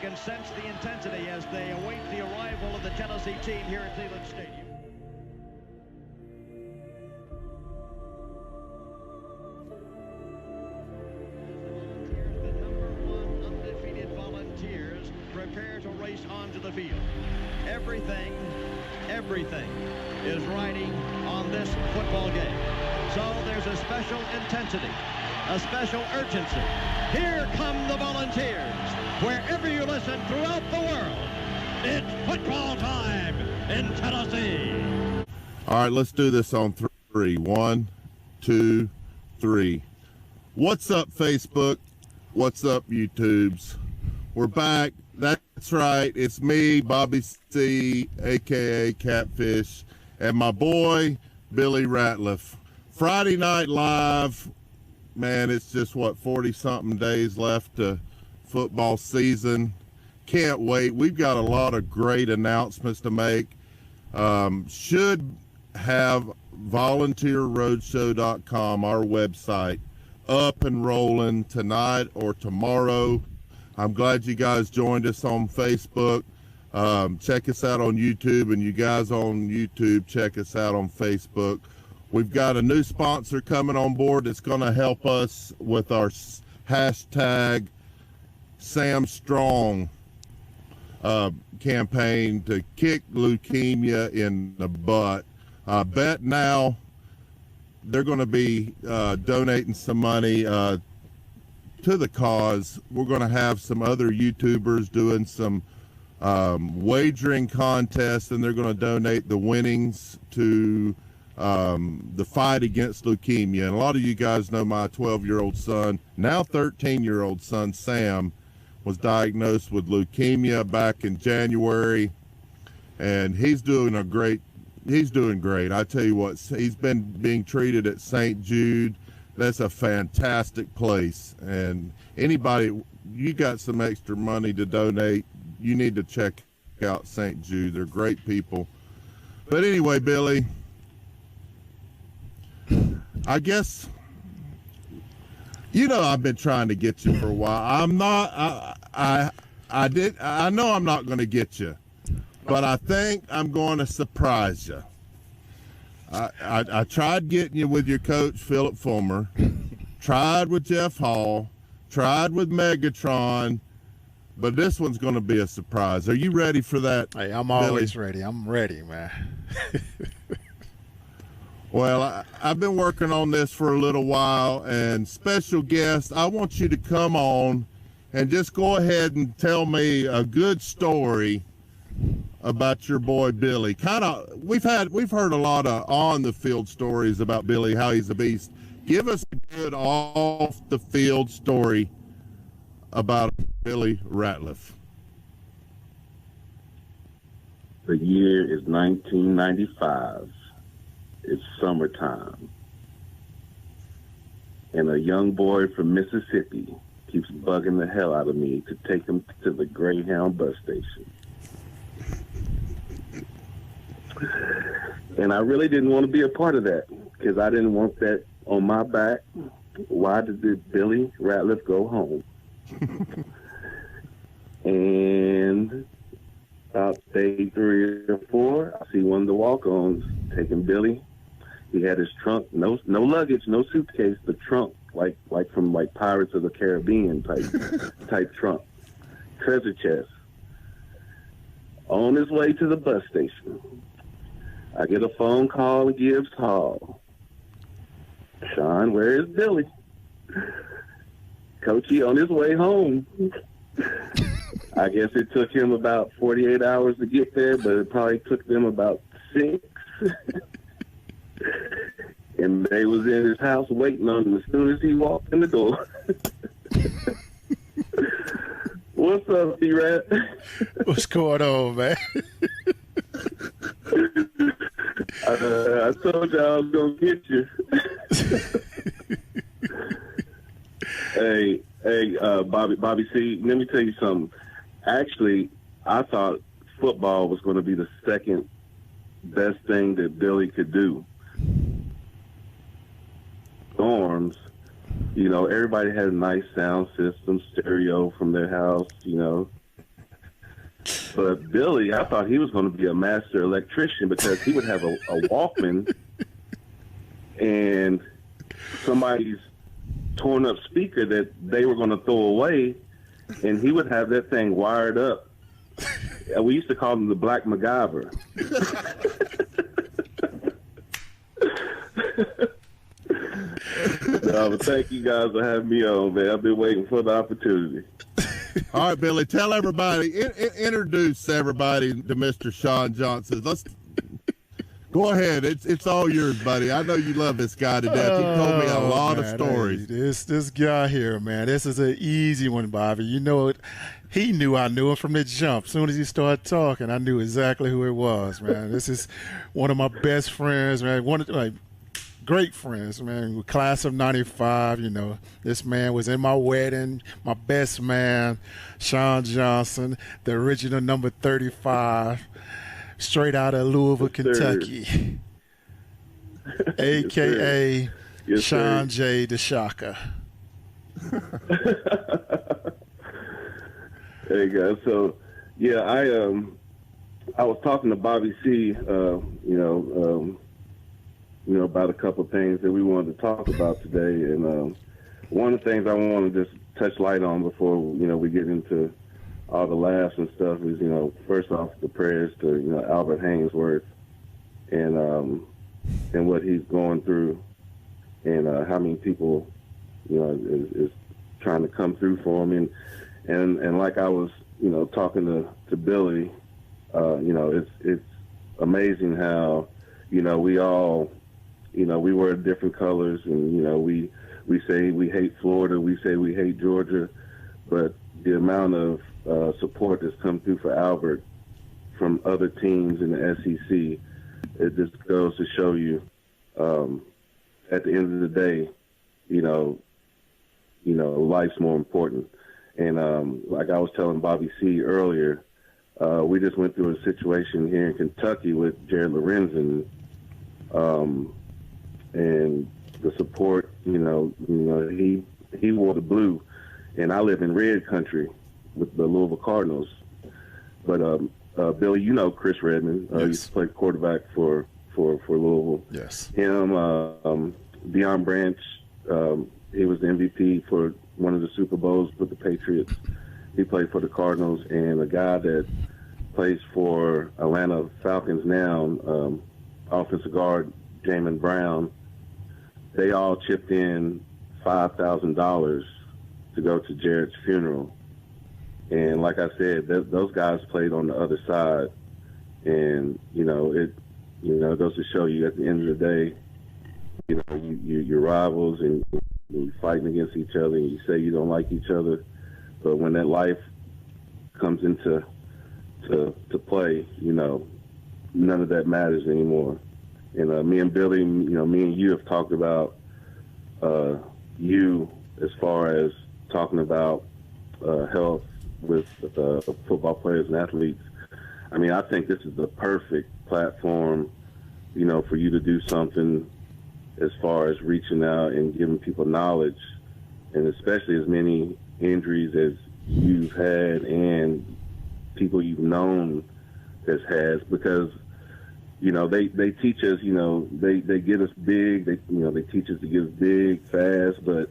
can sense the intensity as they await the arrival of the Tennessee team here at Leland Stadium. The #1 undefeated Volunteers prepare to race onto the field. Everything is riding on this football game. So there's a special intensity, a special urgency. Here come the Volunteers. Wherever you listen throughout the world, it's football time in Tennessee. All right, let's do this on three. 1, 2, 3. What's up, Facebook? What's up, YouTubes? We're back. That's right. It's me, Bobby C, a.k.a. Catfish, and my boy, Billy Ratliff. Friday Night Live. Man, it's just, 40-something days left to football season. Can't wait. We've got a lot of great announcements to make. Should have volunteerroadshow.com, our website, up and rolling tonight or tomorrow. I'm glad you guys joined us on Facebook. Check us out on YouTube, and you guys on YouTube, check us out on Facebook. We've got a new sponsor coming on board that's going to help us with our hashtag Sam Strong campaign to kick leukemia in the butt. Bet now they're going to be donating some money to the cause. We're going to have some other YouTubers doing some wagering contests, and they're going to donate the winnings to the fight against leukemia. And a lot of you guys know my 12-year-old son, now 13-year-old son, Sam, was diagnosed with leukemia back in January, and he's doing great. I tell you what, he's been being treated at St. Jude. That's a fantastic place. And anybody, you got some extra money to donate, you need to check out St. Jude. They're great people. But anyway, Billy, I guess, I've been trying to get you for a while. I know I'm not going to get you, but I think I'm going to surprise you. I tried getting you with your coach, Philip Fulmer, tried with Jeff Hall, tried with Megatron, but this one's going to be a surprise. Are you ready for that? Hey, I'm always ready. I'm ready, man. Well, I've been working on this for a little while, and special guest, I want you to come on and just go ahead and tell me a good story about your boy Billy. We've heard a lot of on the field stories about Billy, how he's a beast. Give us a good off the field story about Billy Ratliff. The year is 1995. It's summertime, and a young boy from Mississippi keeps bugging the hell out of me to take him to the Greyhound bus station. And I really didn't want to be a part of that because I didn't want that on my back. Why did Billy Ratliff go home? And about day 3 or 4, I see one of the walk-ons taking Billy. He had his trunk, no luggage, no suitcase, the trunk, like from Pirates of the Caribbean type trunk, treasure chest. On his way to the bus station, I get a phone call at Gibbs Hall. Sean, where is Billy? Coachy on his way home. I guess it took him about 48 hours to get there, but it probably took them about 6. And they was in his house waiting on him as soon as he walked in the door. What's up, D-Rat? What's going on, man? I told you I was going to get you. Hey, Bobby C, let me tell you something. Actually, I thought football was going to be the second best thing that Billy could do. Dorms, everybody had a nice sound system, stereo from their house, But Billy, I thought he was going to be a master electrician because he would have a Walkman and somebody's torn up speaker that they were going to throw away, and he would have that thing wired up. We used to call him the Black MacGyver. No, but thank you guys for having me on, man. I've been waiting for the opportunity. All right, Billy, tell everybody, introduce everybody to Mr. Shawn Johnson. Let's go ahead. It's all yours, buddy. I know you love this guy to death. He told me a lot of stories. Hey, this guy here, man, this is an easy one, Bobby. You know it. He knew I knew him from the jump. As soon as he started talking, I knew exactly who it was, man. This is one of my best friends, man. One of my great friends, man. Class of '95. You know, this man was in my wedding. My best man, Shawn Johnson, the original number 35, straight out of Louisville, Kentucky, a.k.a. Yes, Sean J. the Shocker. Hey guys, so yeah, I was talking to Bobby C. About a couple of things that we wanted to talk about today, and one of the things I want to just touch light on before we get into all the laughs and stuff is first off the prayers to Albert Hainsworth and what he's going through, and how many people is trying to come through for him, and like I was talking to Billy, it's amazing how we all we wear different colors, and we say we hate Florida, we say we hate Georgia, but the amount of support that's come through for Albert from other teams in the SEC, it just goes to show you at the end of the day, life's more important. And like I was telling Bobby C earlier, we just went through a situation here in Kentucky with Jared Lorenzen, and the support. He wore the blue, and I live in red country with the Louisville Cardinals. But Billy, Chris Redmond, Yes. used to play quarterback for Louisville. Yes. Him, Deion Branch, he was the MVP for one of the Super Bowls with the Patriots. He played for the Cardinals, and a guy that plays for Atlanta Falcons now, offensive guard Jamin Brown, they all chipped in $5,000 to go to Jared's funeral. And like I said, those guys played on the other side, and it goes to show you at the end of the day, you're rivals and you're fighting against each other, and you say you don't like each other, but when that life comes into play, none of that matters anymore. And me and Billy, me and you have talked about you as far as talking about health with football players and athletes. I mean, I think this is the perfect platform, for you to do something as far as reaching out and giving people knowledge, and especially as many injuries as you've had and people you've known has had, because they teach us, they get us big, they teach us to get us big, fast, but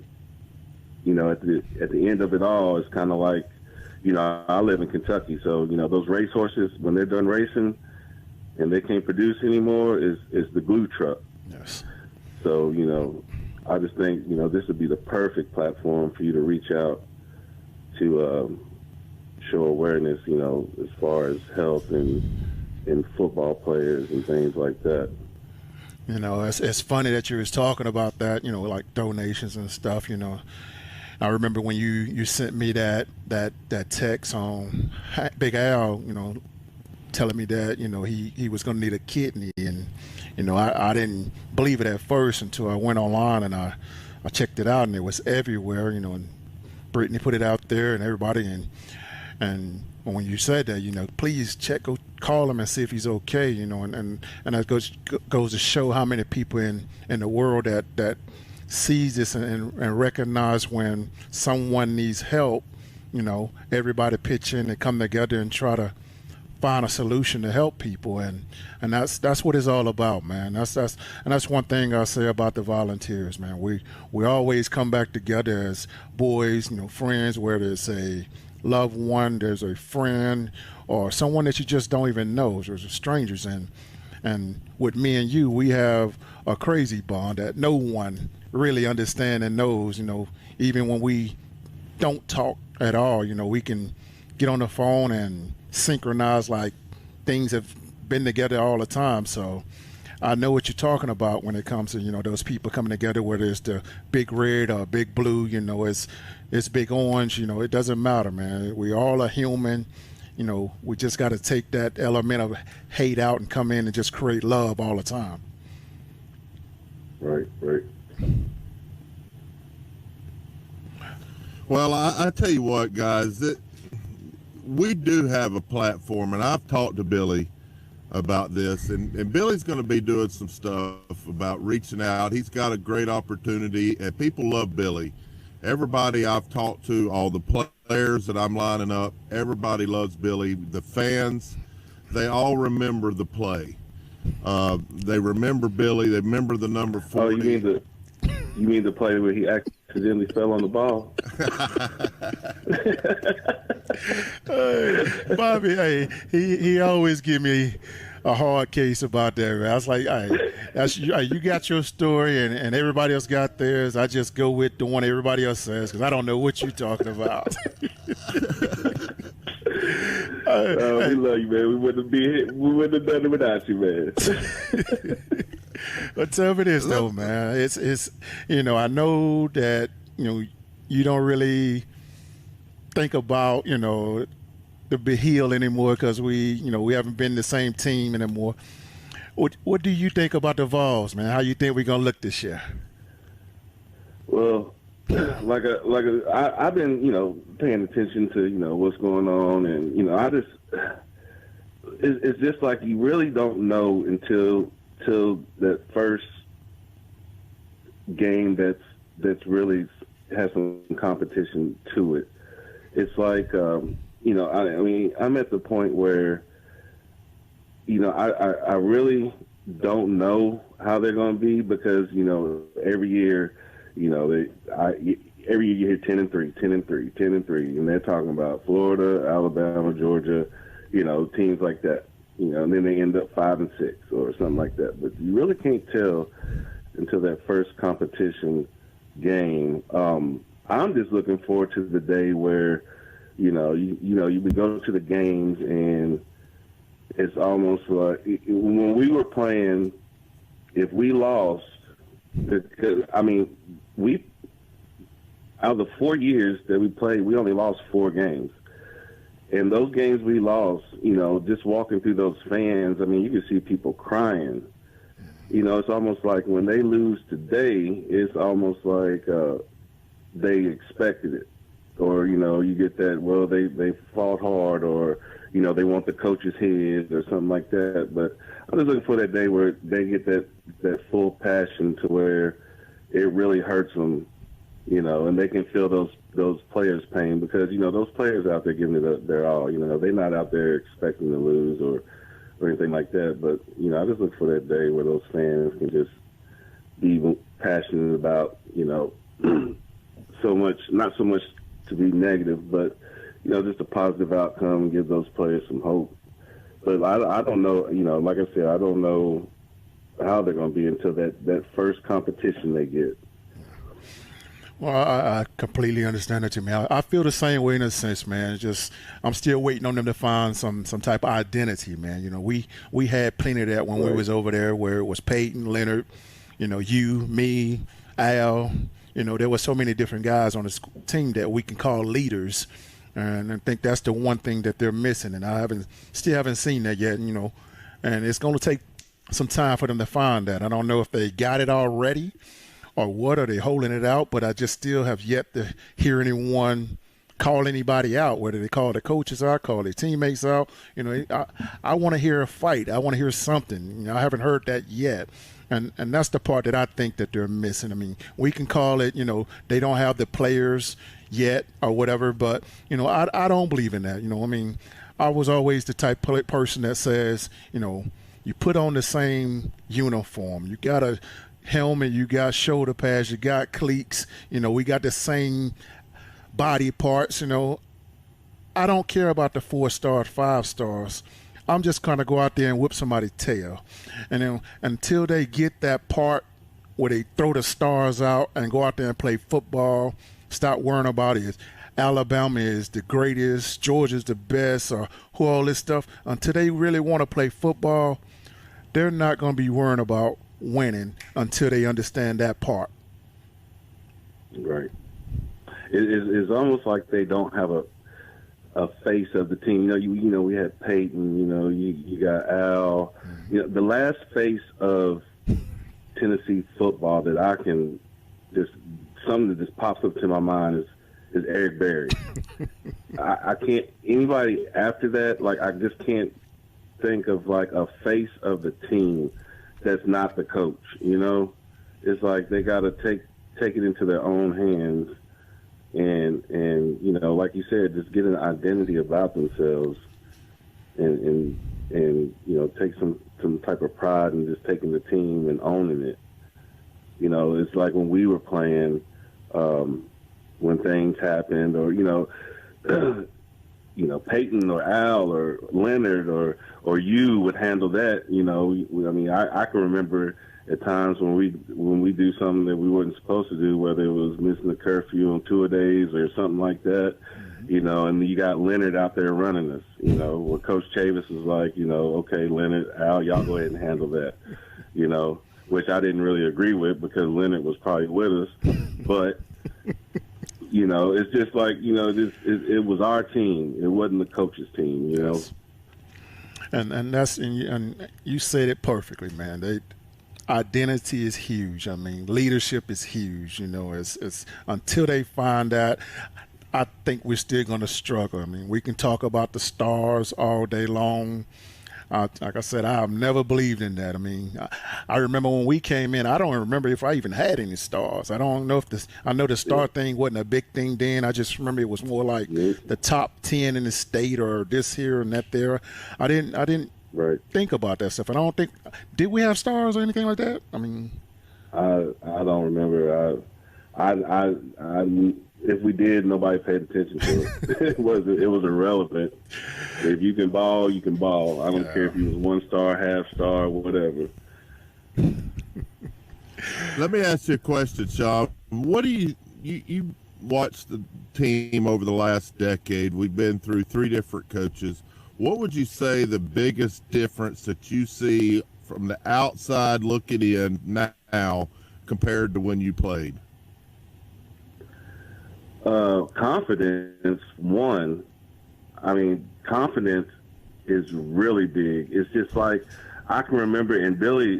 at the end of it all, it's kind of like, I live in Kentucky, so those racehorses, when they're done racing and they can't produce anymore, is the glue truck. Yes. So I just think this would be the perfect platform for you to reach out to show awareness, as far as health and football players and things like that. It's funny that you was talking about that, like donations and stuff, I remember when you sent me that text on Big Al, telling me that, he was going to need a kidney. And, I didn't believe it at first until I went online and I checked it out, and it was everywhere, and Brittany put it out there and everybody. And when you said that, please go call him and see if he's okay, and that goes to show how many people in the world that sees this and recognize when someone needs help, everybody pitch in and come together and try to find a solution to help people, and that's what it's all about, man. That's one thing I say about the volunteers, man. We always come back together as boys, friends, whether it's a loved one, there's a friend, or someone that you just don't even know, there's strangers, and with me and you, we have a crazy bond that no one really understands and knows. Even when we don't talk at all, we can get on the phone and synchronize like things have been together all the time. So I know what you're talking about when it comes to those people coming together, whether it's the big red or big blue, it's big orange, it doesn't matter, man. We all are human. We just got to take that element of hate out and come in and just create love all the time. Right. Well, I tell you what, guys, that we do have a platform, and I've talked to Billy about this, and Billy's going to be doing some stuff about reaching out. He's got a great opportunity, and people love Billy. Everybody I've talked to, all the players that I'm lining up, everybody loves Billy. The fans, they all remember the play. They remember Billy. They remember the number 40. Oh, you mean the play where he accidentally fell on the ball? Hey, Bobby, hey, he always give me a hard case about that, man. I was like, hey, you got your story and everybody else got theirs. I just go with the one everybody else says because I don't know what you're talking about. We love you, man. We wouldn't have done it without you, man. But tell me this though, man. It's I know that you don't really think about the big heel anymore because we haven't been the same team anymore. What do you think about the Vols, man? How you think we're gonna look this year? Well, I've been paying attention to what's going on, and I just it's just like you really don't know until that first game that's really has some competition to it. It's like I'm at the point where I really don't know how they're going to be because every year every year you hear 10-3, 10-3, 10-3, and they're talking about Florida, Alabama, Georgia, teams like that. And then they end up 5-6 or something like that. But you really can't tell until that first competition game. I'm just looking forward to the day where, you we go to the games and it's almost like when we were playing, if we lost, we out of the 4 years that we played, we only lost 4 games. And those games we lost, just walking through those fans, you can see people crying. It's almost like when they lose today, it's almost like they expected it. Or, you get that, well, they fought hard or, they want the coach's head or something like that. But I'm just looking for that day where they get that full passion to where it really hurts them, and they can feel those players' pain because, those players out there giving it their all. They're not out there expecting to lose or anything like that. But, I just look for that day where those fans can just be passionate about, so much, not so much to be negative, but, just a positive outcome and give those players some hope. But I don't know, like I said, I don't know how they're going to be until that first competition they get. Well, I completely understand that, man. I feel the same way in a sense, man. It's just I'm still waiting on them to find some type of identity, man. We had plenty of that when we was over there, where it was Peyton, Leonard, you, me, Al. There were so many different guys on this team that we can call leaders, and I think that's the one thing that they're missing. And I still haven't seen that yet, and it's going to take some time for them to find that. I don't know if they got it already or what, are they holding it out, but I just still have yet to hear anyone call anybody out, whether they call the coaches out, call their teammates out. I want to hear a fight. I want to hear something. I haven't heard that yet. And that's the part that I think that they're missing. We can call it, they don't have the players yet or whatever, but, I don't believe in that. I was always the type of person that says, you put on the same uniform. You got a helmet, you got shoulder pads, you got cleats. We got the same body parts. I don't care about the 4-star, 5 stars. I'm just going to go out there and whip somebody's tail. And then until they get that part where they throw the stars out and go out there and play football, stop worrying about it. Alabama is the greatest, Georgia's the best, or who all this stuff. Until they really want to play football, they're not going to be worrying about winning until they understand that part. Right. It's almost like they don't have a face of the team. We had Peyton. You got Al. The last face of Tennessee football that I can something that just pops up to my mind is Eric Berry. I can't anybody after that. Like I just can't think of like a face of the team that's not the coach. It's like they got to take it into their own hands. And like you said, just get an identity about themselves and take some type of pride in just taking the team and owning it. It's like when we were playing, when things happened, or Peyton or Al or Leonard or you would handle that. I can remember at times when we do something that we weren't supposed to do, whether it was missing the curfew on 2 days or something like that, and you got Leonard out there running us, where Coach Chavis was like, okay, Leonard, Al, y'all go ahead and handle that, which I didn't really agree with because Leonard was probably with us, but it's just like, it was our team. It wasn't the coach's team, Yes. And you said it perfectly, man. Identity is huge. I mean, leadership is huge. It's until they find that, I think we're still going to struggle. I mean, we can talk about the stars all day long. Like I said, I have never believed in that. I mean, I remember when we came in, I don't remember if I even had any stars. I don't know if I know the star thing wasn't a big thing then. I just remember it was more like the top 10 in the state or this here and that there. I didn't think about that stuff. I don't think, did we have stars or anything like that? I mean, I don't remember. If we did, nobody paid attention to it. It was irrelevant. If you can ball, you can ball. I don't care if you was 1 star, half star, whatever. Let me ask you a question, Shawn. What do you watched the team over the last decade? We've been through 3 different coaches. What would you say the biggest difference that you see from the outside looking in now compared to when you played? Confidence, one. I mean, confidence is really big. It's just like I can remember, and Billy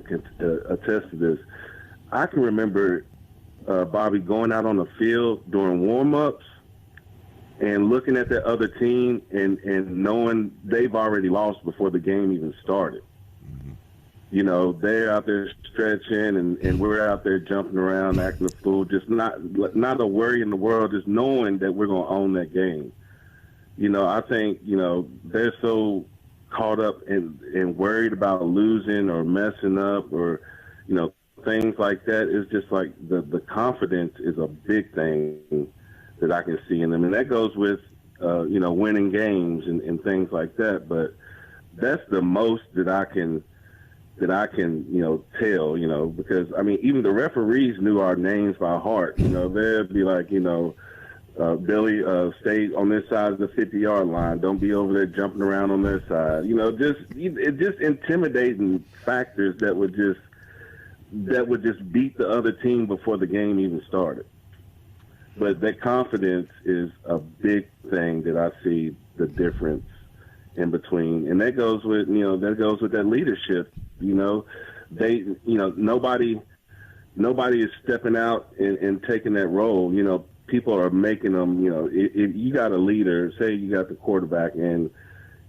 can attest to this. I can remember Bobby going out on the field during warm-ups and looking at the other team and knowing they've already lost before the game even started. They're out there stretching and we're out there jumping around, acting a fool, just not a worry in the world, just knowing that we're going to own that game. I think, they're so caught up and worried about losing or messing up or, things like that. It's just like the confidence is a big thing that I can see in them. And that goes with, winning games and things like that. But that's the most that I can tell, because, I mean, even the referees knew our names by heart. They'd be like, Billy, stay on this side of the 50-yard line. Don't be over there jumping around on their side. Just intimidating factors that would just beat the other team before the game even started. But that confidence is a big thing that I see the difference in between, and that goes with that leadership. Nobody is stepping out and taking that role. People are making them. If you got a leader, say you got the quarterback, and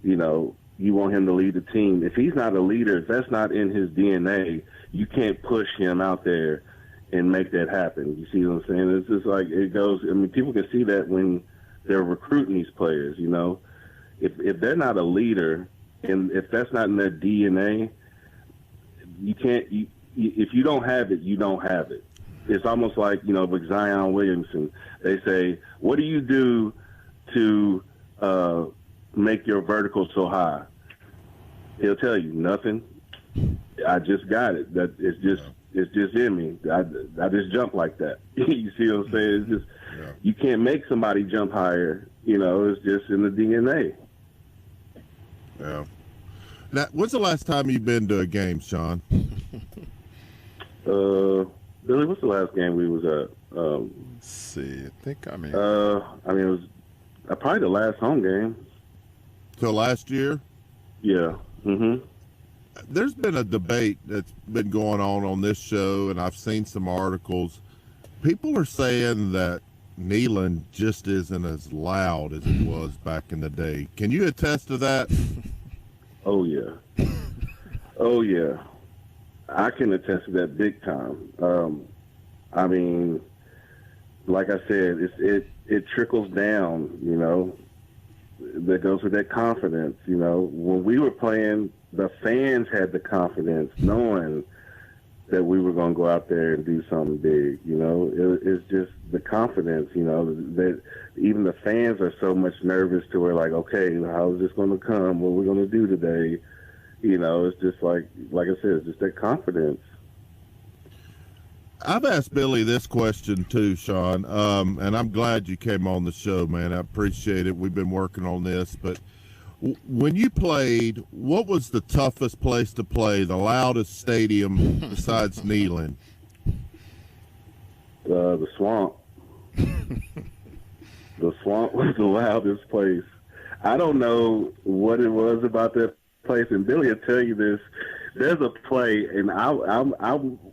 you want him to lead the team. If he's not a leader, if that's not in his DNA, you can't push him out there and make that happen. You see what I'm saying? It's just like it goes. I mean, people can see that when they're recruiting these players. if they're not a leader, and if that's not in their DNA, you can't. If you don't have it, you don't have it. It's almost like, with Zion Williamson. They say, "What do you do to make your vertical so high?" He'll tell you, "Nothing. I just got it. That it's just in me. I just jump like that." You see what I'm saying? It's just you can't make somebody jump higher. It's just in the DNA. Yeah. Now, when's the last time you've been to a game, Shawn? Billy, what's the last game we was at? Let's see. I mean, it was probably the last home game. Till last year? Yeah. Mm-hmm. There's been a debate that's been going on this show, and I've seen some articles. People are saying that Neyland just isn't as loud as it was back in the day. Can you attest to that? Oh, yeah. Oh, yeah. I can attest to that big time. I mean, like I said, it trickles down, that goes with that confidence. When we were playing, the fans had the confidence knowing that we were going to go out there and do something big. It's just the confidence, that even the fans are so much nervous to where, like, okay, how is this going to come? What are we going to do today? It's just like I said, it's just that confidence. I've asked Billy this question too, Shawn, and I'm glad you came on the show, man. I appreciate it. We've been working on this, but when you played, what was the toughest place to play, the loudest stadium besides Neyland? The Swamp. The Swamp was the loudest place. I don't know what it was about that place, and Billy will tell you this. There's a play, and I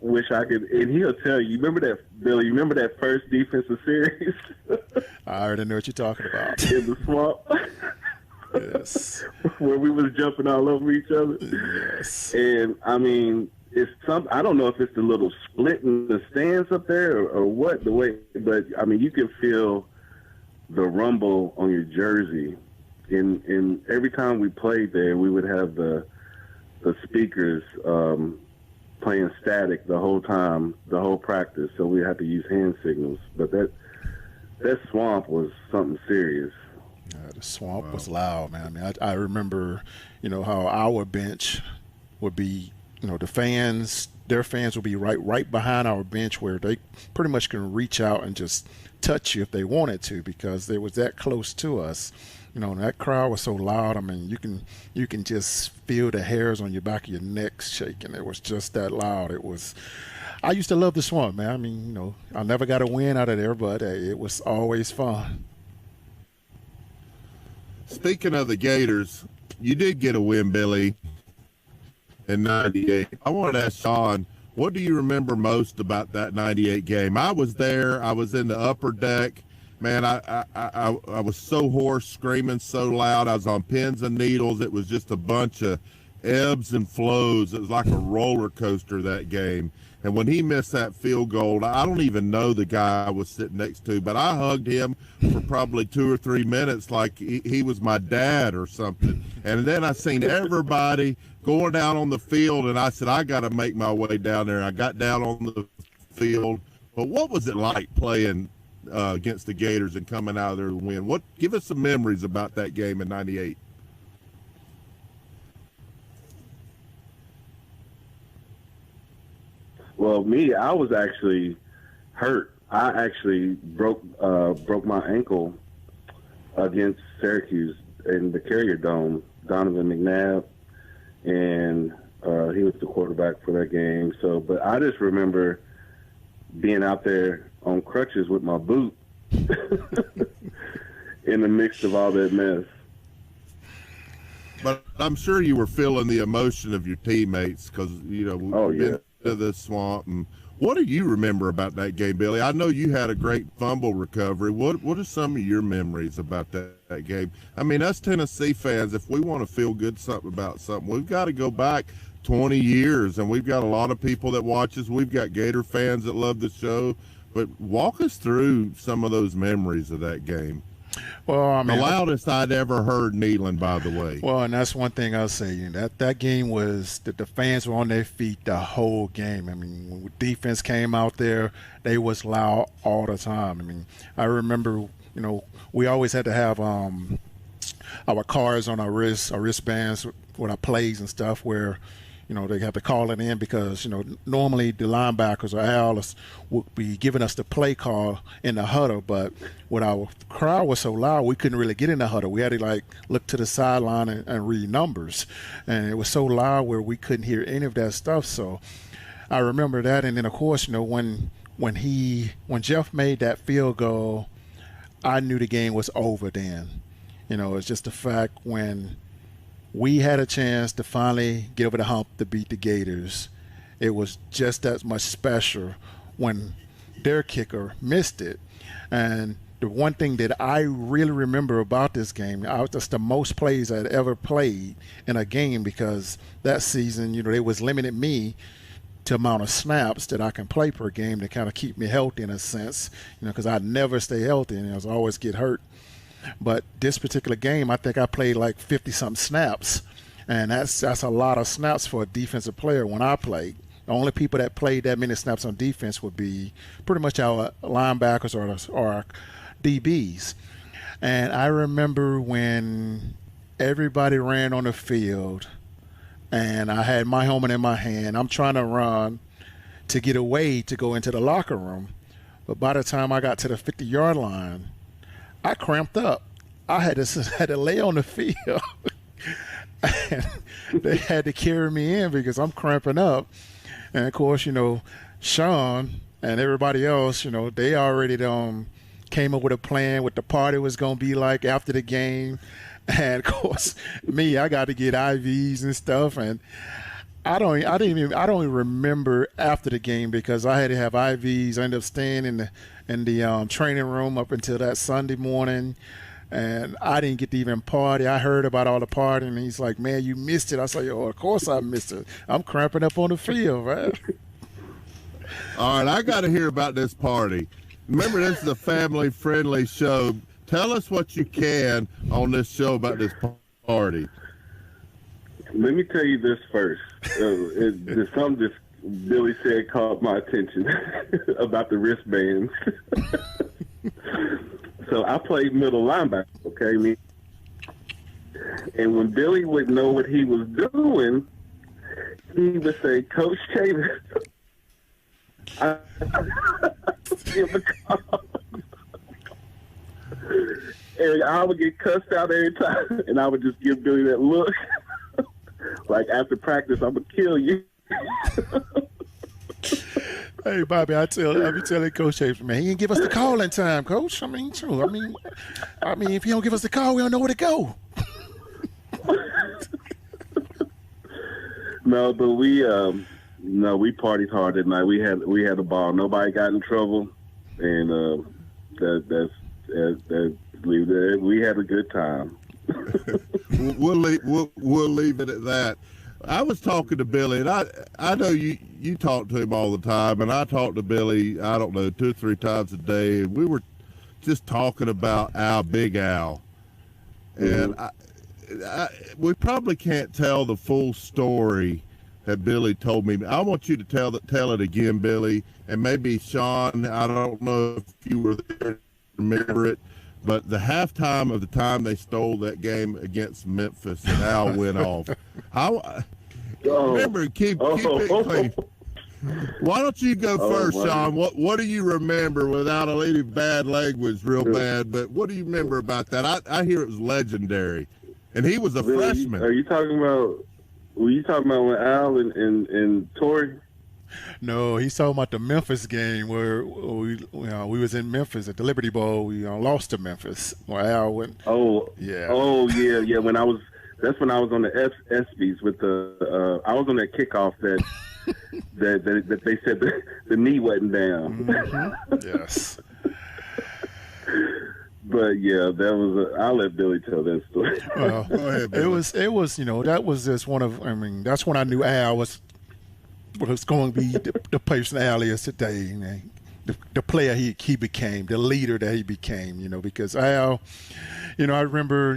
wish I could, and he'll tell you. Remember that, Billy? You remember that first defensive series? I already know what you're talking about. In the Swamp. Yes. Where we was jumping all over each other. Yes. And I mean, it's some. I don't know if it's the little split in the stands up there or what the way, but I mean, you can feel the rumble on your jersey. And every time we played there, we would have the speakers playing static the whole time, the whole practice. So we had to use hand signals. But that Swamp was something serious. The Swamp was loud, man. I mean, I remember, how our bench would be, the fans, their fans would be right behind our bench where they pretty much can reach out and just touch you if they wanted to, because they was that close to us. And that crowd was so loud. I mean, you can just feel the hairs on your back of your neck shaking. It was just that loud. I used to love the Swamp, man. I mean, I never got a win out of there, but it was always fun. Speaking of the Gators, you did get a win, Billy, in '98. I wanted to ask Shawn, what do you remember most about that '98 game? I was there. I was in the upper deck. Man, I was so hoarse, screaming so loud. I was on pins and needles. It was just a bunch of ebbs and flows. It was like a roller coaster, that game. And when he missed that field goal, I don't even know the guy I was sitting next to, but I hugged him for probably 2 or 3 minutes like he was my dad or something. And then I seen everybody going down on the field, and I said, I got to make my way down there. I got down on the field. But what was it like playing against the Gators and coming out of there to win? Give us some memories about that game in '98. Well, I was actually hurt. I actually broke my ankle against Syracuse in the Carrier Dome. Donovan McNabb, and he was the quarterback for that game. So, but I just remember being out there on crutches with my boot in the mix of all that mess. But I'm sure you were feeling the emotion of your teammates because, we've been to the Swamp. And what do you remember about that game, Billy? I know you had a great fumble recovery. What are some of your memories about that game? I mean, us Tennessee fans, if we want to feel good about something, we've got to go back 20 years, and we've got a lot of people that watch us. We've got Gator fans that love the show. But walk us through some of those memories of that game. Well, I mean, the loudest I'd ever heard kneeling, by the way. Well, and that's one thing I'll say. That game was that the fans were on their feet the whole game. I mean, when defense came out there, they was loud all the time. I mean, I remember, we always had to have our cards on our wristbands with our plays and stuff where, they have to call it in because, normally the linebackers or Alice would be giving us the play call in the huddle, but when our crowd was so loud, we couldn't really get in the huddle. We had to look to the sideline and read numbers, and it was so loud where we couldn't hear any of that stuff. So I remember that, and then of course, when Jeff made that field goal, I knew the game was over. Then, it's just the fact when we had a chance to finally get over the hump to beat the Gators. It was just that much special when their kicker missed it. And the one thing that I really remember about this game, that's the most plays I'd ever played in a game because that season, they was limiting me to amount of snaps that I can play per game to kind of keep me healthy in a sense, because I'd never stay healthy and I was always get hurt. But this particular game, I think I played like 50-something snaps, and that's a lot of snaps for a defensive player when I played. The only people that played that many snaps on defense would be pretty much our linebackers or our DBs. And I remember when everybody ran on the field, and I had my helmet in my hand. I'm trying to run to get away to go into the locker room, but by the time I got to the 50-yard line, I cramped up. I had to lay on the field. And they had to carry me in because I'm cramping up. And, of course, Shawn and everybody else, they already came up with a plan what the party was going to be like after the game. And, of course, me, I got to get IVs and stuff. And I don't even remember after the game because I had to have IVs. I ended up staying in the training room up until that Sunday morning, and I didn't get to even party. I heard about all the partying, and he's like, "Man, you missed it." I said, "Oh, of course I missed it. I'm cramping up on the field, man." All right, I got to hear about this party. Remember, this is a family-friendly show. Tell us what you can on this show about this party. Let me tell you this first. There's something Billy said caught my attention about the wristbands. So I played middle linebacker, okay? And when Billy would know what he was doing, he would say, "Coach Taylor, I give a call." And I would get cussed out every time, and I would just give Billy that look. Like, after practice, I'm going to kill you. Hey, Bobby, I be telling Coach Chase, man, he didn't give us the call in time, Coach. I mean, true. I mean, if he don't give us the call, we don't know where to go. No, but we partied hard that night. We had a ball. Nobody got in trouble, and we had a good time. We'll leave it at that. I was talking to Billy, and I know you talk to him all the time, and I talk to Billy, I don't know, 2 or 3 times a day, and we were just talking about Big Al. And we probably can't tell the full story that Billy told me. I want you to tell it again, Billy, and maybe Shawn, I don't know if you were there to remember it, but the halftime of the time they stole that game against Memphis and Al went off. Remember, keep it clean. Why don't you go first, Shawn? What do you remember without any bad language, real bad? But what do you remember about that? I hear it was legendary, and he was a freshman. Were you talking about when Al and Torrey? No, he's talking about the Memphis game where we was in Memphis at the Liberty Bowl. We lost to Memphis. Where Al went. Oh yeah. That's when I was on the ESPYs with I was on that kickoff that they said the knee wasn't down. Mm-hmm. Yes. But yeah, I'll let Billy tell that story. Well, go ahead, Billy. It was that was just that's when I knew Al was going to be the person Al is today. the player he became, the leader that he became, because Al, I remember,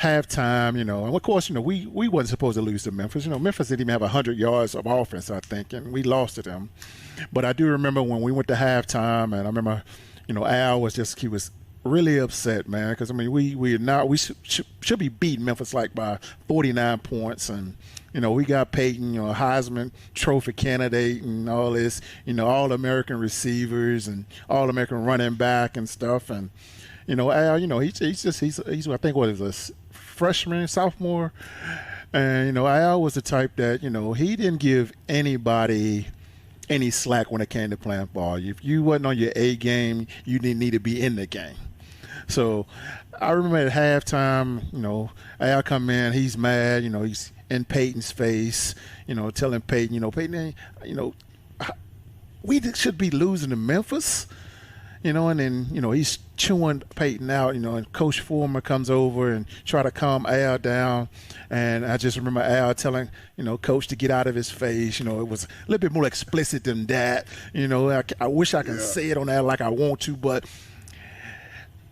halftime, and of course, we wasn't supposed to lose to Memphis. Memphis didn't even have 100 yards of offense, I think, and we lost to them. But I do remember when we went to halftime, and I remember, Al he was really upset, man, because we should be beating Memphis like by 49 points, and we got Peyton, a Heisman Trophy candidate, and all this, All-American receivers and All-American running back and stuff, and Al, he's I think what is a freshman, sophomore, and Al was the type that he didn't give anybody any slack when it came to playing ball. If you wasn't on your A game, you didn't need to be in the game. So I remember at halftime, Al come in, he's mad, he's in Peyton's face, telling Peyton, Peyton, we should be losing to Memphis, and then, he's chewing Peyton out, and Coach Foreman comes over and try to calm Al down. And I just remember Al telling, Coach to get out of his face. It was a little bit more explicit than that. I wish I could say it on Al like I want to, but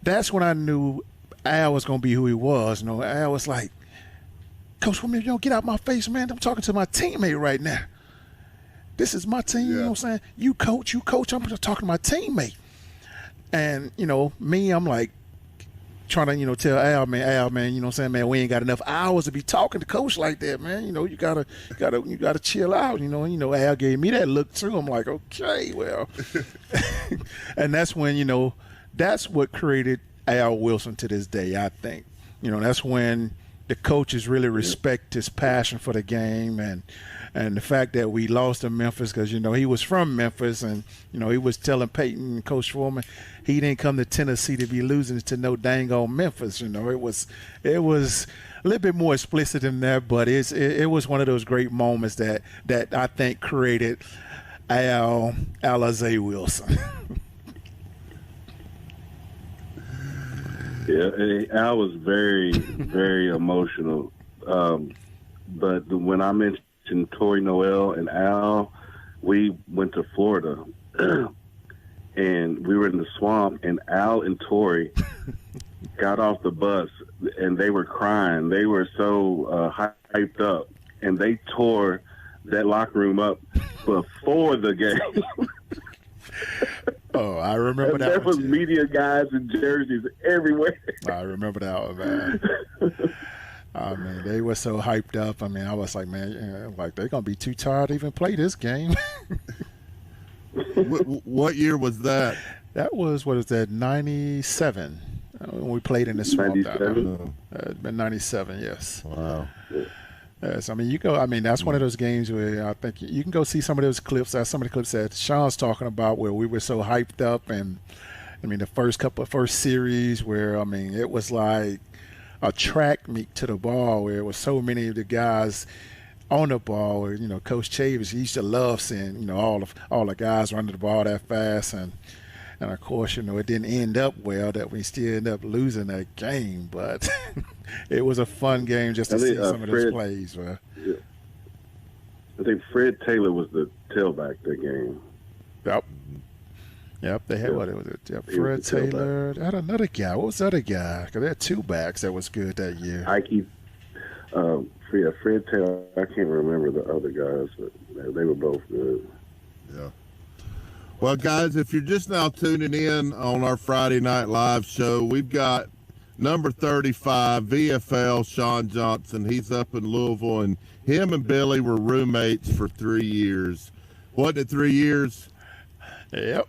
that's when I knew Al was going to be who he was. Al was like, Coach Foreman, get out my face, man. I'm talking to my teammate right now. This is my team, you know what I'm saying? You coach, I'm just talking to my teammate. And, me, I'm like trying to, tell Al, man, you know what I'm saying, man, we ain't got enough hours to be talking to Coach like that, man. You gotta chill out, Al gave me that look too. I'm like, okay, well. And that's when, that's what created Al Wilson to this day, I think. That's when the coaches really respect his passion for the game and the fact that we lost to Memphis because, he was from Memphis and, he was telling Peyton and Coach Foreman he didn't come to Tennessee to be losing to no dang old Memphis. It was a little bit more explicit than that, but it was one of those great moments that I think created Alizé Wilson. Yeah, Al was very, very emotional. But when I mentioned Tori Noel and Al, we went to Florida, and we were in the swamp, and Al and Tori got off the bus, and they were crying. They were so hyped up, and they tore that locker room up before the game. Oh, I remember that. There was media guys in jerseys everywhere. I remember that one, man. I mean, they were so hyped up. I mean, I was like, man, they're gonna be too tired to even play this game. What year was that? That was 97 when we played in the swamp. 97. It's been 97, yes. Wow. Yes, I mean, that's one of those games where I think you can go see some of those clips, some of the clips that Sean's talking about where we were so hyped up. And, I mean, the first series where, I mean, it was like a track meet to the ball where it was so many of the guys on the ball where, Coach Chavis, he used to love seeing, all the guys running the ball that fast. And of course, it didn't end up well that we still ended up losing that game. But it was a fun game just to see some of those plays. Man. Yeah. I think Fred Taylor was the tailback that game. Yep, they had what it was. Yep, Fred Taylor. They had another guy. What was the other guy? Because they had two backs that was good that year. Fred Taylor. I can't remember the other guys, but they were both good. Yeah. Well, guys, if you're just now tuning in on our Friday Night Live show, we've got number 35, VFL Shawn Johnson. He's up in Louisville, and him and Billy were roommates for 3 years. Wasn't it 3 years? Yep.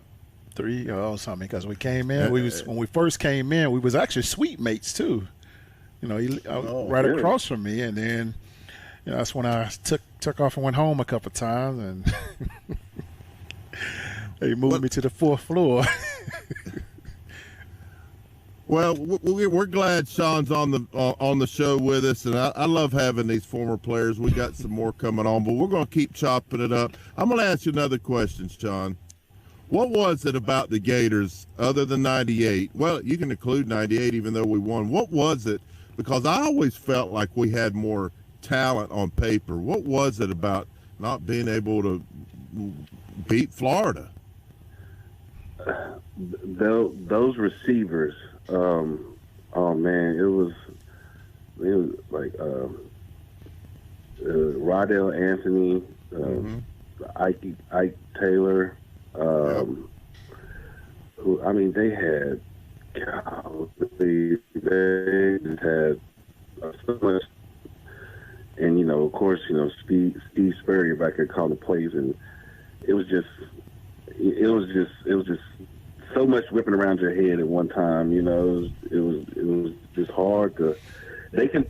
3 something, because we came in. When we first came in, we was actually suite mates too. He across from me, and then that's when I took off and went home a couple of times, and they moved me to the 4th floor. Well, we're glad Sean's on the show with us, and I love having these former players. We got some more coming on, but we're going to keep chopping it up. I'm going to ask you another question, Sean. What was it about the Gators other than 98? Well, you can include 98 even though we won. What was it? Because I always felt like we had more talent on paper. What was it about not being able to beat Florida? those receivers. Oh man, it was like Rodell Anthony, Ike Taylor. Who, I mean, they had, they just had so much. And, you know, of course, you know, Steve Spurrier back there calling the plays, and it was just so much whipping around your head at one time. You know, it was just hard to. They can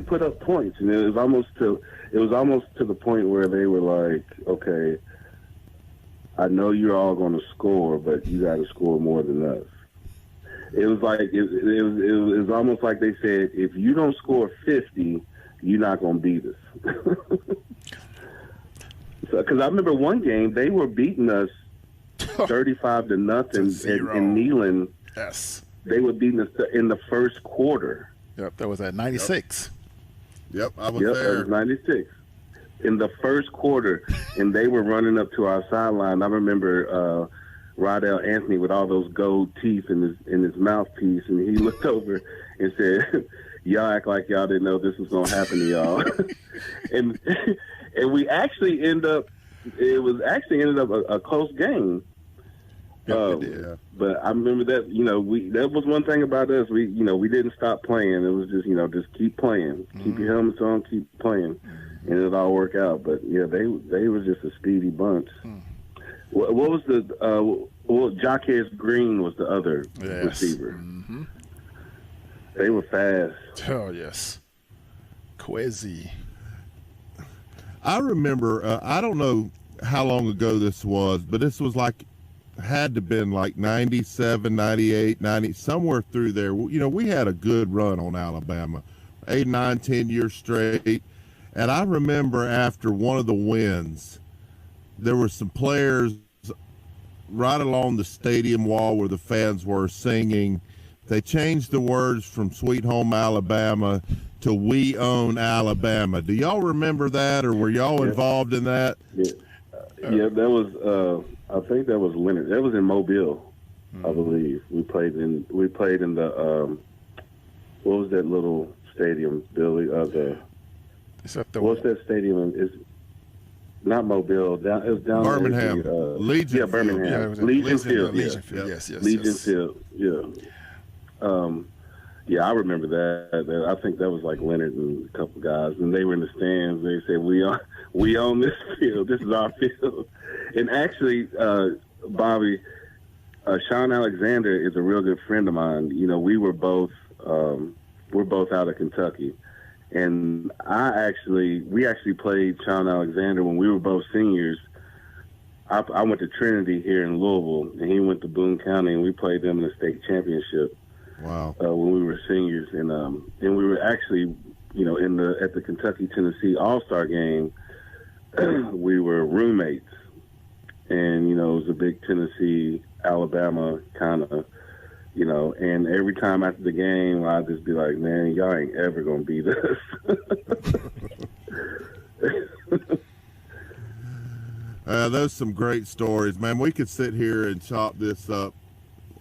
put up points, and it was almost to the point where they were like, okay, I know you're all going to score, but you got to score more than us. It was like it was almost like they said, if you don't score 50, you're not going to beat us. Because I remember one game they were beating us 35-0 in Neyland. Yes, they were beating us in the first quarter. Yep, that was at 96. Yep, I was there. there. That was 96. In the first quarter, and they were running up to our sideline. I remember Rodell Anthony with all those gold teeth in his mouthpiece, and he looked over and said, "Y'all act like y'all didn't know this was gonna happen to y'all." and we actually ended up a close game. But I remember that, you know, that was one thing about us. We didn't stop playing. It was just, you know, just keep playing, keep your helmets on, keep playing, and it'll all work out. But yeah, they were just a speedy bunch. What was Jaquez Green was the other receiver. Mm-hmm. They were fast. Oh yes, Quezzy. I remember. I don't know how long ago this was, but this was like. Had to been like 97, 98, 90, somewhere through there. You know, we had a good run on Alabama, 8, 9, 10 years straight. And I remember after one of the wins, there were some players right along the stadium wall where the fans were singing. They changed the words from Sweet Home Alabama to We Own Alabama. Do y'all remember that, or were y'all involved in that? Yeah, that was I think that was Leonard. That was in Mobile, I believe. We played in the what was that little stadium, Billy? What's that stadium? It's not Mobile. It was down Birmingham. Legion. Yeah, Birmingham. Yeah, Legion Field. Legion Field. Yes. Legion Field. Yeah. Yeah, I remember that. I think that was like Leonard and a couple guys, and they were in the stands. They said, "We own this field. This is our field." And actually, Bobby, Sean Alexander is a real good friend of mine. You know, we're both out of Kentucky, and we actually played Sean Alexander when we were both seniors. I went to Trinity here in Louisville, and he went to Boone County, and we played them in the state championship. Wow! When we were seniors, and we were actually, you know, at the Kentucky-Tennessee All-Star game, we were roommates, and you know, it was a big Tennessee-Alabama kind of, you know. And every time after the game, I'd just be like, "Man, y'all ain't ever gonna beat us." Those some great stories, man. We could sit here and chop this up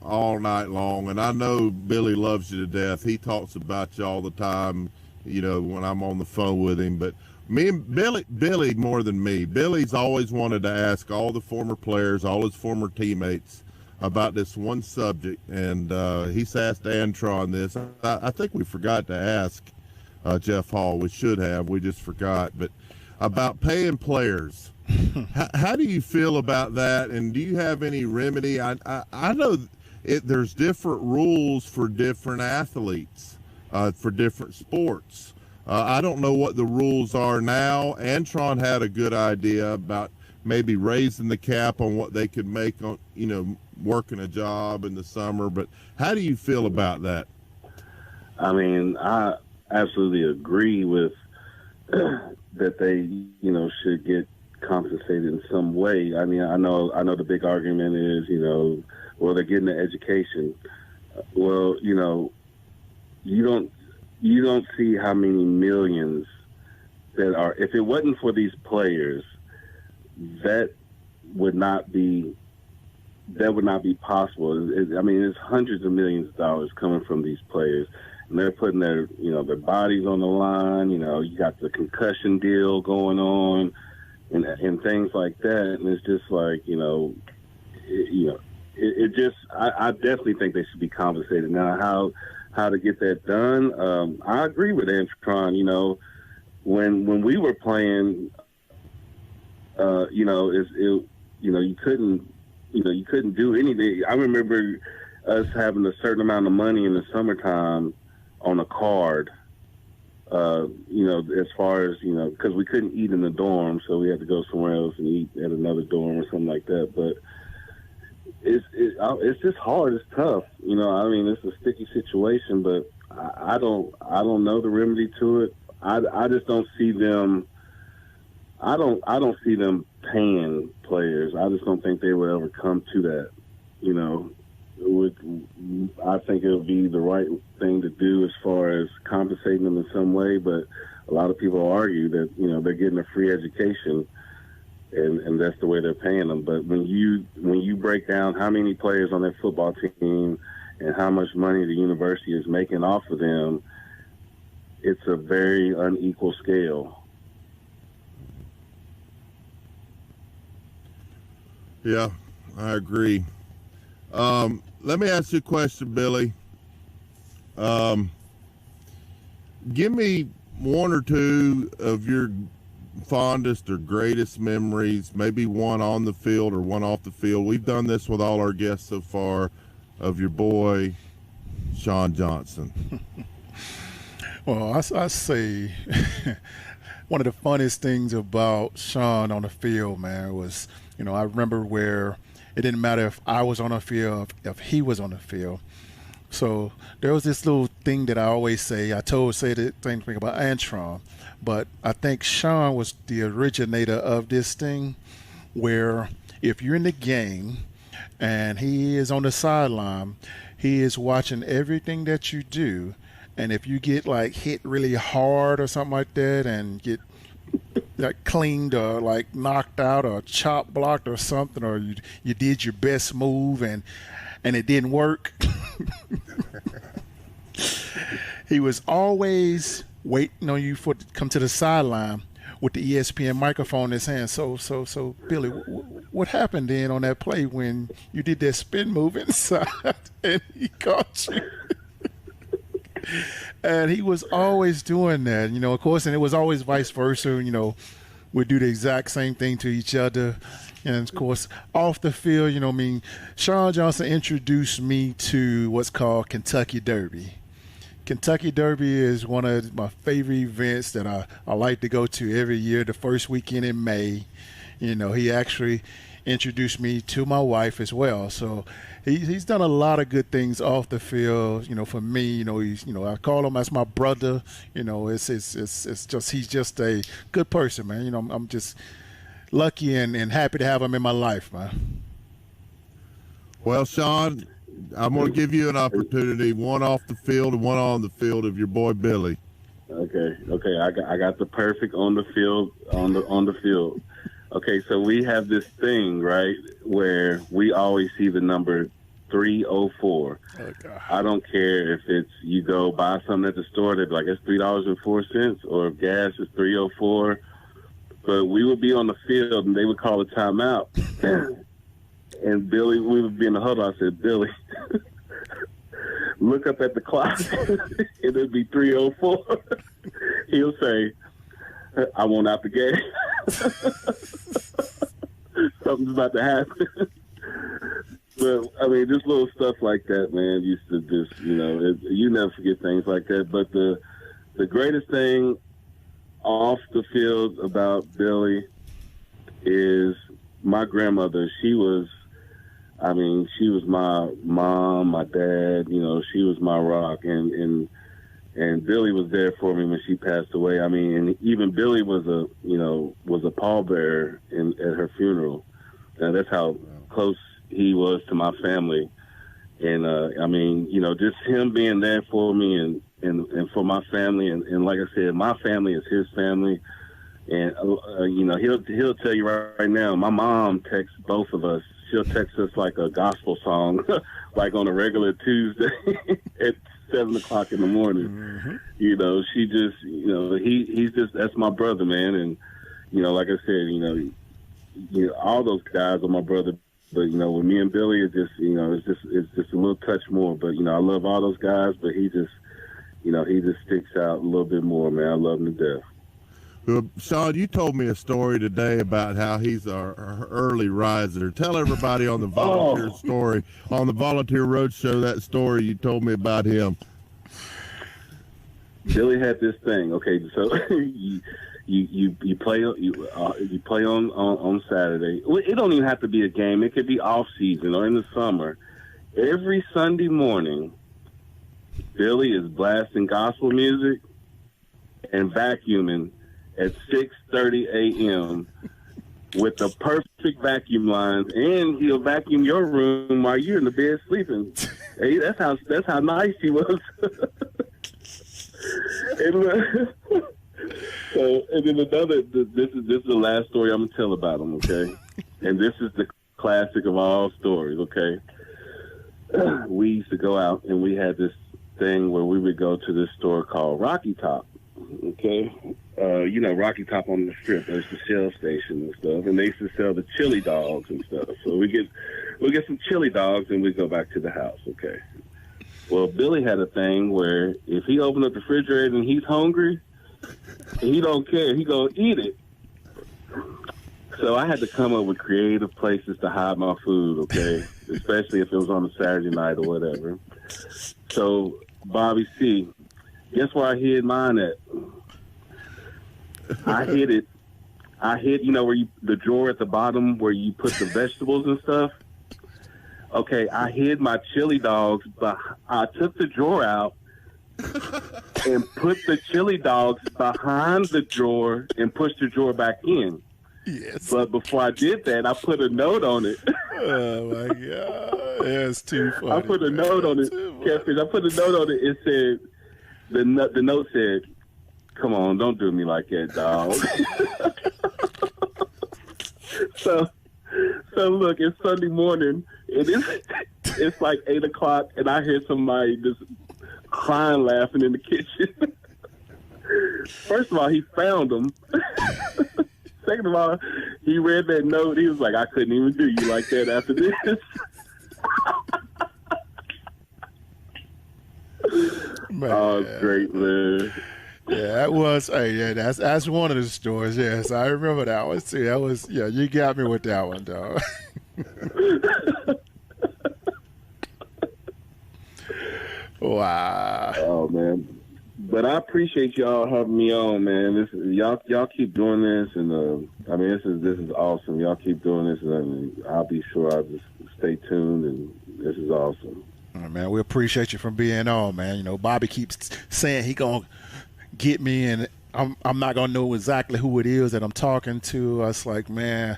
all night long, and I know Billy loves you to death. He talks about you all the time, you know, when I'm on the phone with him. But me and Billy more than me. Billy's always wanted to ask all the former players, all his former teammates about this one subject, and he's asked Antron this. I think we forgot to ask Jeff Hall. We should have. We just forgot. But about paying players. How do you feel about that, and do you have any remedy? I know there's different rules for different athletes, for different sports. I don't know what the rules are now. Antron had a good idea about maybe raising the cap on what they could make on, you know, working a job in the summer. But how do you feel about that? I mean, I absolutely agree with that they, you know, should get compensated in some way. I mean, I know the big argument is, you know, well, they're getting an education. Well, you know, you don't see how many millions that are, if it wasn't for these players, that would not be that would not be possible. I mean, it's hundreds of millions of dollars coming from these players, and they're putting their bodies on the line. You got the concussion deal going on, and things like that. And it's just like, I definitely think they should be compensated. Now, how to get that done? I agree with Antron. When we were playing, you couldn't do anything. I remember us having a certain amount of money in the summertime on a card. As far as because we couldn't eat in the dorm, so we had to go somewhere else and eat at another dorm or something like that. But it's just hard. It's tough. It's a sticky situation, but I don't know the remedy to it. I just don't see them. I don't see them paying players. I just don't think they would ever come to that. I think it would be the right thing to do as far as compensating them in some way. But a lot of people argue that they're getting a free education, and that's the way they're paying them. But when you break down how many players on their football team and how much money the university is making off of them, it's a very unequal scale. Yeah, I agree. Let me ask you a question, Billy. Give me one or two of your fondest or greatest memories, maybe one on the field or one off the field. We've done this with all our guests so far, of your boy, Shawn Johnson. Well, I say one of the funniest things about Shawn on the field, man, was, I remember where it didn't matter if I was on the field, if he was on the field. So there was this little thing that I always say. I say the same thing about Antron, but I think Shawn was the originator of this thing, where if you're in the game and he is on the sideline, he is watching everything that you do. And if you get like hit really hard or something like that and get like cleaned or like knocked out or chop blocked or something, or you did your best move and it didn't work, he was always waiting on you to come to the sideline with the ESPN microphone in his hand. So Billy, what happened then on that play when you did that spin move inside and he caught you? And he was always doing that, of course, and it was always vice versa. We'd do the exact same thing to each other. And of course, off the field, Shawn Johnson introduced me to what's called Kentucky Derby. Kentucky Derby is one of my favorite events that I like to go to every year, the first weekend in May. He actually introduced me to my wife as well. So he's done a lot of good things off the field. For me, I call him as my brother. It's just he's just a good person, man. I'm just lucky and happy to have him in my life, man. Well, Shawn, I'm going to give you an opportunity, one off the field and one on the field, of your boy Billy. Okay. I got the perfect on the field, on the field. Okay, so we have this thing, right, where we always see the number 304. Oh, I don't care if it's you go buy something at the store, they'd be like, it's $3.04, or if gas is 304. But we would be on the field and they would call a timeout. And Billy, we would be in the huddle. I said, Billy, look up at the clock. It'd be 304. He'll say, I want out the game. Something's about to happen. But just little stuff like that, man, used to just, you never forget things like that. But the greatest thing off the field about Billy is my grandmother. She was my mom, my dad, she was my rock. And Billy was there for me when she passed away. And even Billy was a pallbearer at her funeral. And that's how close he was to my family. And, just him being there for me and for my family. And like I said, my family is his family. And, he'll tell you right now, my mom texts both of us. she'll text us like a gospel song, like on a regular Tuesday at 7:00 in the morning. Mm-hmm. You know, she just, you know, he's just, that's my brother, man. And, you know, like I said, you know, all those guys are my brother. But, you know, with me and Billy, it's just, you know, it's just a little touch more. But, you know, I love all those guys, but he just, you know, he just sticks out a little bit more, man. I love him to death. Well, Shawn, you told me a story today about how he's our early riser. Tell everybody on the volunteer story, on the Volunteer Roadshow, that story you told me about him. Billy had this thing. Okay, so you play on Saturday. Well, it don't even have to be a game. It could be off season or in the summer. Every Sunday morning, Billy is blasting gospel music and vacuuming at 6:30 a.m. with the perfect vacuum lines, and he'll vacuum your room while you're in the bed sleeping. Hey, that's how nice he was. And then another. This is the last story I'm gonna tell about him. Okay, and this is the classic of all stories. Okay, we used to go out and we had this thing where we would go to this store called Rocky Top. Okay, you know, Rocky Top on the Strip. There's the Shell station and stuff, and they used to sell the chili dogs and stuff. So we get some chili dogs and we go back to the house. Okay. Well, Billy had a thing where if he opened up the refrigerator and he's hungry, he don't care. He gonna eat it. So I had to come up with creative places to hide my food. Okay, especially if it was on a Saturday night or whatever. So Bobby C. Guess where I hid mine at? I hid, you know, where the drawer at the bottom where you put the vegetables and stuff. Okay, I hid my chili dogs, but I took the drawer out and put the chili dogs behind the drawer and pushed the drawer back in. Yes. But before I did that, I put a note on it. Oh, my God. That's too funny. I put a note on it. Catfish, I put a note on it. It said, the note said, "Come on, don't do me like that, dog." So look, it's Sunday morning. It's like 8:00, and I hear somebody just crying, laughing in the kitchen. First of all, he found them. Second of all, he read that note. He was like, "I couldn't even do you like that after this." Man. Oh, it's great, man. Yeah, that was. Hey, yeah, that's one of the stories. Yes, I remember that one too. That was. Yeah, you got me with that one, dog. Wow. Oh man, but I appreciate y'all having me on, man. Y'all keep doing this, and I mean this is awesome. Y'all keep doing this, and I'll be sure I'll just stay tuned. And this is awesome. All right, man, we appreciate you for being on, man. You know, Bobby keeps saying he gonna get me, and I'm not gonna know exactly who it is that I'm talking to. I was like, man,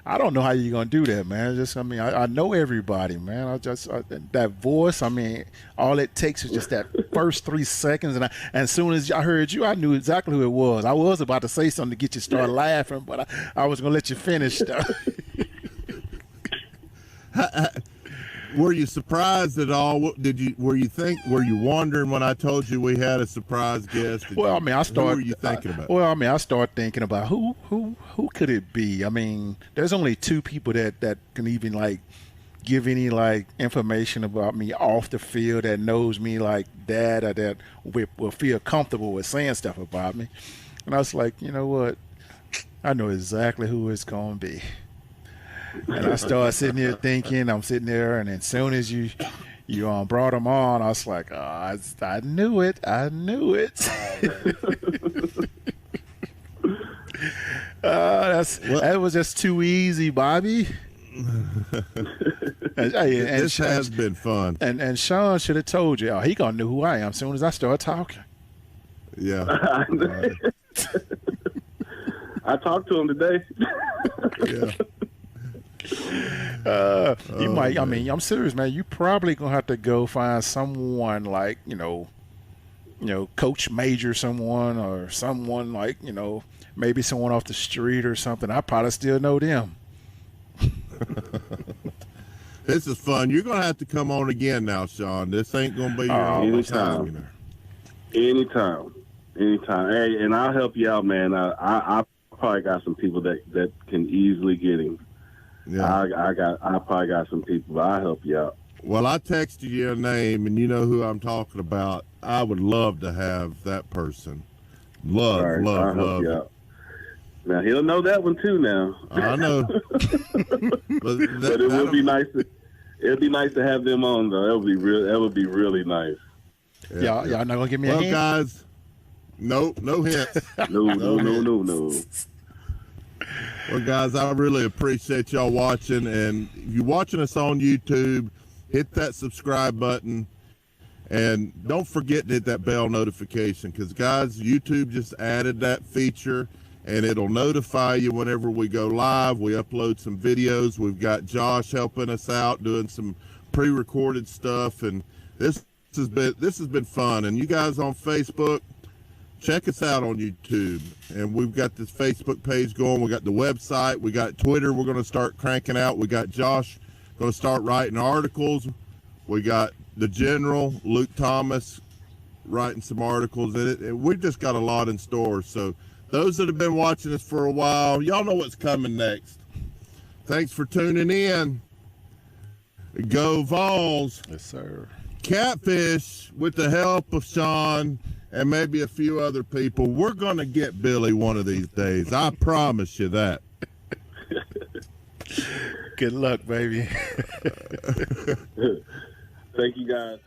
I don't know how you're gonna do that, man. I know everybody, man. That voice. I mean, all it takes is just that first 3 seconds, and as soon as I heard you, I knew exactly who it was. I was about to say something to get you started laughing, but I was gonna let you finish. Were you surprised at all? Were you wondering when I told you we had a surprise guest? Who were you thinking about? I started thinking about who could it be? I mean, there's only two people that can even like give any like information about me off the field that knows me like that, or that will feel comfortable with saying stuff about me. And I was like, you know what? I know exactly who it's gonna be. And I started sitting here thinking, I'm sitting there, and as soon as you brought him on, I was like, oh, I knew it. That was just too easy, Bobby. This has been fun. And Shawn should have told you, he gonna know who I am as soon as I start talking. Yeah. I talked to him today. Yeah. You might. Man. I mean, I'm serious, man. You probably gonna have to go find someone like Coach Major, someone, or someone like maybe someone off the street or something. I probably still know them. This is fun. You're going to have to come on again now, Shawn. This ain't going to be your only time. Anytime. Hey, and I'll help you out, man. I probably got some people that can easily get him. Yeah. I probably got some people, but I'll help you out. Well, I texted you a name, and you know who I'm talking about. I would love to have that person. Love. You out. Now he'll know that one too. Now I know, but it would be nice. It'd be nice to have them on though. That would be really nice. Y'all not gonna give me a hint? Guys, no hints. No. Well, guys, I really appreciate y'all watching, and if you're watching us on YouTube, hit that subscribe button, and don't forget to hit that bell notification, because, guys, YouTube just added that feature, and it'll notify you whenever we go live. We upload some videos. We've got Josh helping us out, doing some pre-recorded stuff, and this has been fun. And you guys on Facebook, check us out on YouTube. And we've got this Facebook page going. We got the website. We got Twitter we're going to start cranking out. We got Josh going to start writing articles. We got the General, Luke Thomas, writing some articles in it. And we've just got a lot in store. So those that have been watching us for a while, y'all know what's coming next. Thanks for tuning in. Go Vols. Yes, sir. Catfish, with the help of Shawn and maybe a few other people, we're going to get Billy one of these days. I promise you that. Good luck, baby. Thank you, guys.